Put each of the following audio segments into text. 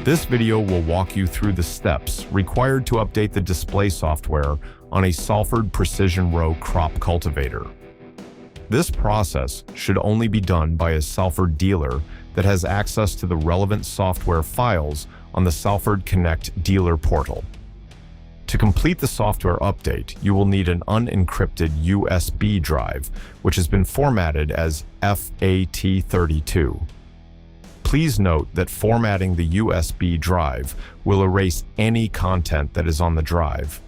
This video will walk you through the steps required to update the display software on a Salford precision row crop cultivator. This process should only be done by a Salford dealer that has access to the relevant software files on the Salford Connect dealer portal. To complete the software update, you will need an unencrypted USB drive, which has been formatted as FAT32. Please note that formatting the USB drive will erase any content that is on the drive.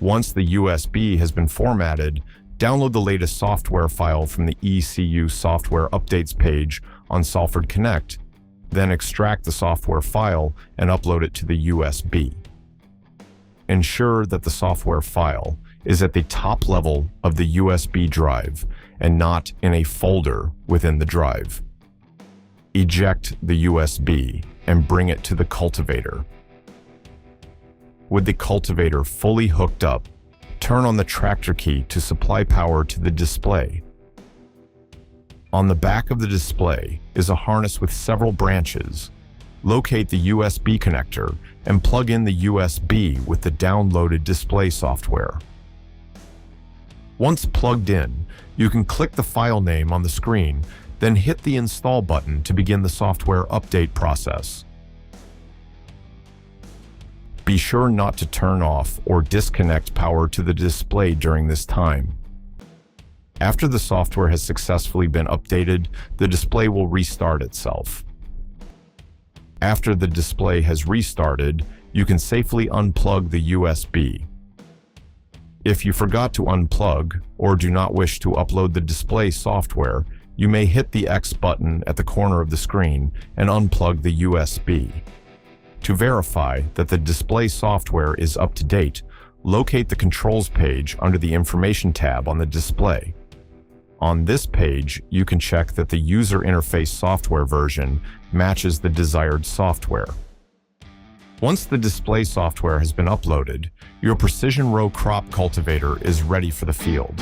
Once the USB has been formatted, download the latest software file from the ECU software updates page on Salford Connect, then extract the software file and upload it to the USB. Ensure that the software file is at the top level of the USB drive and not in a folder within the drive. Eject the USB and bring it to the cultivator. With the cultivator fully hooked up, turn on the tractor key to supply power to the display. On the back of the display is a harness with several branches. Locate the USB connector and plug in the USB with the downloaded display software. Once plugged in, you can click the file name on the screen, then hit the install button to begin the software update process. Be sure not to turn off or disconnect power to the display during this time. After the software has successfully been updated, the display will restart itself. After the display has restarted, you can safely unplug the USB. If you forgot to unplug or do not wish to upload the display software, you may hit the X button at the corner of the screen and unplug the USB. To verify that the display software is up to date, locate the Controls page under the Information tab on the display. On this page, you can check that the user interface software version matches the desired software. Once the display software has been uploaded, your precision row crop cultivator is ready for the field.